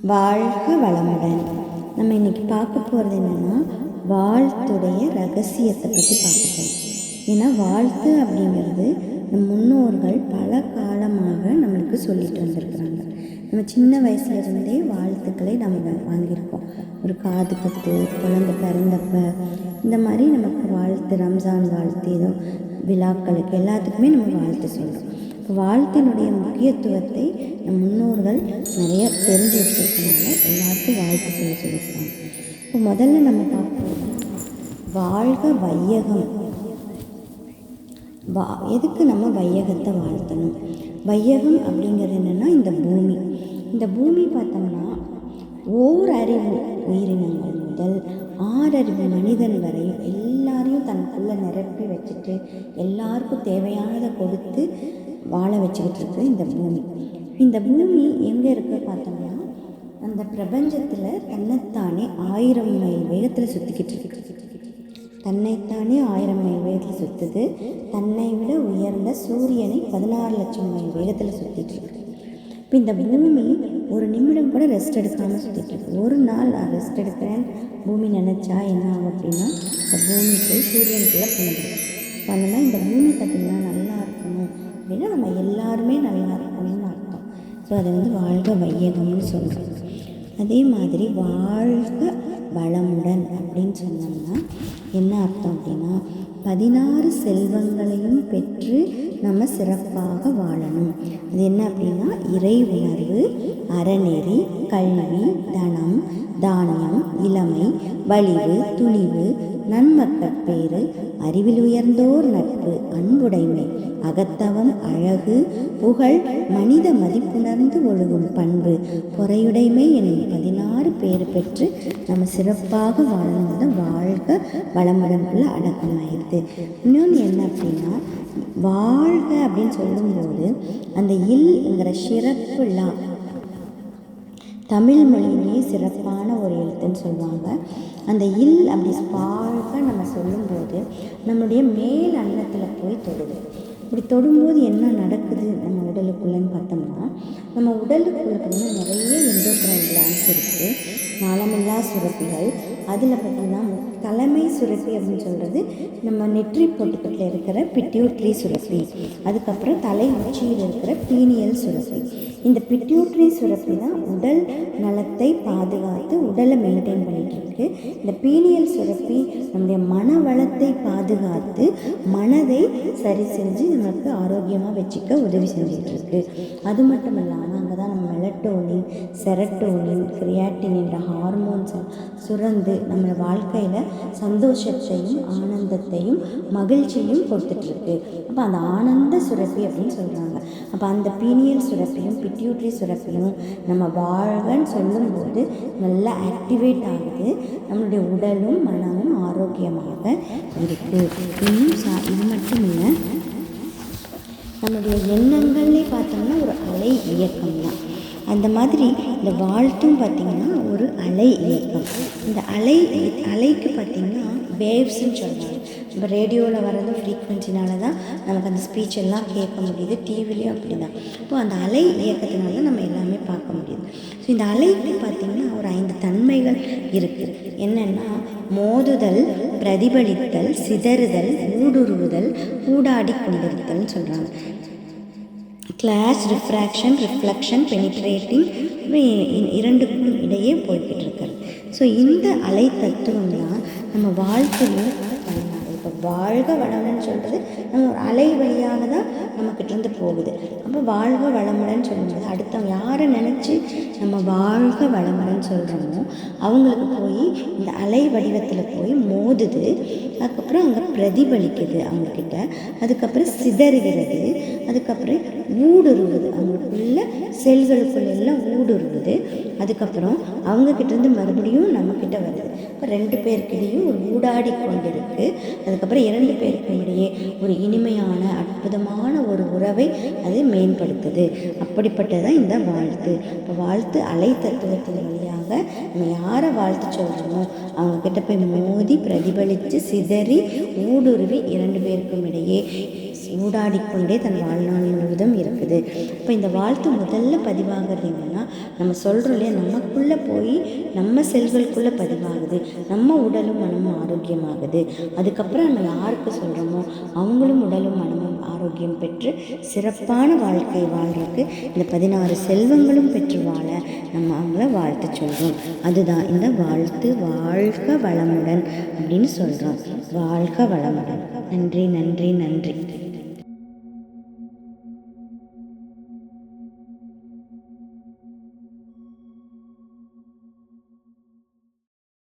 வாழ்க வளமுடன். நம்ம இன்றைக்கி பார்க்க போகிறது என்னென்னா, வாழ்த்துடைய ரகசியத்தை பற்றி பார்க்க போகிறோம். ஏன்னா வாழ்த்து அப்படிங்கிறது நம் முன்னோர்கள் பல காலமாக நம்மளுக்கு சொல்லிட்டு வந்திருக்கிறாங்க. நம்ம சின்ன வயசுலேருந்தே வாழ்த்துக்களை நம்ம வாங்கியிருக்கோம். ஒரு காது குத்து, குழந்தை பிறந்தப்ப, இந்த மாதிரி நமக்கு வாழ்த்து, ரம்ஜான் வாழ்த்து, ஏதோ விழாக்களுக்கு எல்லாத்துக்குமே நம்ம வாழ்த்து சொல்கிறோம். இப்போ வாழ்த்தினுடைய முக்கியத்துவத்தை நம் முன்னோர்கள் நிறைய தெரிஞ்சு வச்சுருக்கனால எல்லாருக்கும் வாழ்த்து சொல்லியிருக்காங்க. இப்போ முதல்ல நம்ம பார்ப்போம், வாழ்க வையகம். எதுக்கு நம்ம வையகத்தை வாழ்த்தணும்? வையகம் அப்படிங்கிறது என்னென்னா இந்த பூமி பார்த்தோம்னா ஓரறிவு உயிரினங்கள் முதல் ஆறறிவு மனிதன் வரை எல்லாரையும் தனக்குள்ளே நிரப்பி வச்சுட்டு எல்லாருக்கும் தேவையானதை கொடுத்து வாழ வச்சுக்கிட்டு இருக்கு இந்த பூமி. இந்த பூமி எங்கே இருக்குது பார்த்தோம்னா, அந்த பிரபஞ்சத்தில் தன்னைத்தானே 1000 மைல் வேகத்தில் சுற்றிக்கிட்டு இருக்கு. தன்னைத்தானே 1000 மைல் வேகத்தில் சுற்றுது. தன்னை விட உயர்ந்த சூரியனை 16 லட்சம் மைல் வேகத்தில் சுற்றிட்டு இருக்கு. இப்போ இந்த பூமி ஒரு நிமிடம் கூட ரெஸ்ட் எடுக்காமல் சுற்றிட்டு இருக்கு. ஒரு நாள் நான் ரெஸ்ட் எடுக்கிறேன் பூமி நினச்சா என்ன ஆகும் அப்படின்னா, இந்த பூமி போய் சூரியனுக்குள்ளே போயிடுது. இப்போ அந்த மாதிரி இந்த பூமி பார்த்திங்கன்னா நல்லா இருக்கணும் அப்படின்னா நம்ம எல்லாருமே நல்லா இருக்கணும்னு அர்த்தம். ஸோ அதை வாழ்க வையகம்னு சொல்கிறோம். அதே மாதிரி வாழ்க வளமுடன் அப்படின்னு சொன்னோம்னா என்ன அர்த்தம் அப்படின்னா, 16 செல்வங்களையும் பெற்று நம்ம சிறப்பாக வாழணும். அது என்ன அப்படின்னா, இறை உணர்வு, அறநெறி, கல்வி, தனம், தானியம், இளமை, வலிவு, துணிவு, நன்மக்கட்பேறு, அறிவில் உயர்ந்தோர் நட்பு, அன்புடைமை, அகத்தவம், அழகு, புகழ், மனித மதிப்புணர்ந்து ஒழுகும் பண்பு, பொறையுடைமை எனும் 16 பேர் பெற்று நம்ம சிறப்பாக வாழணுங்கிறது வாழ்க வளமுடனுக்குள்ள அடக்கமாயிருது. இன்னொன்று என்ன அப்படின்னா, வாழ்க அப்படின்னு சொல்லும்போது அந்த இல்ங்கிற சிறப்புலாம் தமிழ் மொழியிலேயே சிறப்பான ஒரு எழுத்துன்னு சொல்லுவாங்க. அந்த இல் அப்படி வாழ்க நம்ம சொல்லும்போது நம்மளுடைய மேல் அன்னத்தில் போய் தொடுது. இப்படி தொடும்போது என்ன நடக்குது நம்ம உடலுக்குள்ளேன்னு பார்த்தோம்னா, நம்ம உடலுக்குள்ளே பார்த்திங்கன்னா நிறைய எண்டோக்ரைன் கிளாண்ட்ஸ் இருக்குது, நாளமில்லா சுரப்பிகள். அதில் பார்த்திங்கன்னா தலைமை சுரப்பி அப்படின்னு சொல்கிறது நம்ம நெற்றி பொட்டுக்கட்டில் இருக்கிற பிட்யூட்ரி சுரப்பி. அதுக்கப்புறம் தலை உச்சியில் இருக்கிற பீனியல் சுரப்பி. இந்த பிட்யூட்ரி சுரப்பி தான் உடல் நலத்தை பாதுகாத்து உடலை மெயின்டைன் பண்ணிகிட்டு இருக்கு. இந்த பீனியல் சுரப்பி நம்முடைய மன வளத்தை பாதுகாத்து மனதை சரி செஞ்சு நமக்கு ஆரோக்கியமாக வச்சுக்க உதவி செஞ்சுட்டு இருக்கு. அது மட்டும் இல்லாமல் அங்கே தான் நம்ம மெலட்டோனின், செரட்டோனின், கிரியாட்டின் என்ற ஹார்மோன்ஸை சுரந்து நம்ம வாழ்க்கையில் சந்தோஷத்தையும் ஆனந்தத்தையும் மகிழ்ச்சியும் கொடுத்துட்ருக்கு. அப்போ அந்த ஆனந்த சுரப்பி அப்படின்னு சொல்கிறாங்க. அப்போ அந்த பீனியல் சுரப்பியும் பிட்யூட்ரி சுரப்பியும் நம்ம வாழ்கன்னு சொல்லும்போது நல்லா ஆக்டிவேட் ஆகுது. நம்மளுடைய உடலும் மனமும் ஆரோக்கியமாக இருக்குது. இன்னும் இது மட்டும் இல்லை, நம்முடைய எண்ணங்கள்லே பார்த்தோம்னா ஒரு அலை இயக்கம் தான். அந்த மாதிரி இந்த வாழ்த்தும் பார்த்திங்கன்னா ஒரு அலை இயக்கம். இந்த அலைக்கு பார்த்திங்கன்னா வேவ்ஸ்ன்னு சொல்லுவாங்க. இப்போ ரேடியோவில் வர்றது ஃப்ரீக்வன்சினால தான் நமக்கு அந்த ஸ்பீச் எல்லாம் கேட்க முடியுது. டிவிலையும் அப்படி தான். இப்போது அந்த அலை இயக்கத்தினால நம்ம எல்லாமே பார்க்க முடியுது. ஸோ இந்த அலைக்கு பார்த்திங்கன்னா ஒரு 5 தன்மைகள் இருக்குது. என்னென்னா மோதுதல், பிரதிபலித்தல், சிதறுதல், ஊடுருவுதல், ஊடாடி கொண்டிருத்தல்னு சொல்கிறாங்க. கிளாஸ், ரிஃப்ராக்ஷன், ரிஃப்ளெக்ஷன், பெனிட்ரேட்டிங், இரண்டுக்கும் இடையே போய்கிட்டு இருக்கிறது. ஸோ இந்த அலை தத்துவம் தான் நம்ம வாழ்க்கையிலும் பயனாகும். இப்போ வாழ்க வளமுடன் சொல்கிறது நம்ம ஒரு அலை வழியாக தான் நம்மக்கிட்டேருந்து போகுது. அப்போ வாழ்க வளமுடன் சொல்லும்போது அடுத்தவங்க யாரை நினச்சி நம்ம வாழ்க வளமுடன் சொல்கிறோமோ அவங்களுக்கு போய் இந்த அலை வடிவத்தில் போய் மோதுது. அதுக்கப்புறம் அங்கே பிரதிபலிக்குது அவங்கக்கிட்ட. அதுக்கப்புறம் சிதறுகிறது. அதுக்கப்புறம் ஊடுருவுது, அவங்களுக்குள்ள செல்களுக்குள்ளெல்லாம் ஊடுருவுது. அதுக்கப்புறம் அவங்கக்கிட்டேருந்து மறுபடியும் நம்மக்கிட்ட வருது. இப்போ 2 பேருக்கிடையும் ஒரு ஊடாடி கொண்டிருக்கு. அதுக்கப்புறம் 2 பேருக்கு இடையே ஒரு இனிமையான அற்புதமான ஒரு உறவை அது மேம்படுத்துது. அப்படிப்பட்டதான் இந்த வாழ்த்து. இப்போ வாழ்த்து அலை தத்துவத்தின் வழியாக நம்ம யாரை வாழ்த்து சொல்கிறோமோ அவங்கக்கிட்ட போய் மோதி பிரதிபலித்து சிதறி ஊடுருவி 2 பேருக்கும் இடையே ஊடாடிக்கொண்டே தன் வாழ்நாள் முழுவதும் இருக்குது. இப்போ இந்த வாழ்த்து முதல்ல பதிவாகிறது என்னென்னா, நம்ம சொல்கிறோம் இல்லையா, நமக்குள்ளே போய் நம்ம செல்களுக்குள்ளே பதிவாகுது, நம்ம உடலும் மனமும் ஆரோக்கியமாகுது. அதுக்கப்புறம் நம்ம யாருக்கு சொல்கிறோமோ அவங்களும் உடலும் மனமும் ஆரோக்கியம் பெற்று சிறப்பான வாழ்க்கை வாழ்கிறதுக்கு இந்த 16 செல்வங்களும் பெற்று வாழ நம்ம அவங்கள வாழ்த்து சொல்கிறோம். அதுதான் இந்த வாழ்த்து. வாழ்க வளமுடன் அப்படின்னு சொல்கிறோம். வாழ்க வளமுடன். நன்றி நன்றி நன்றி.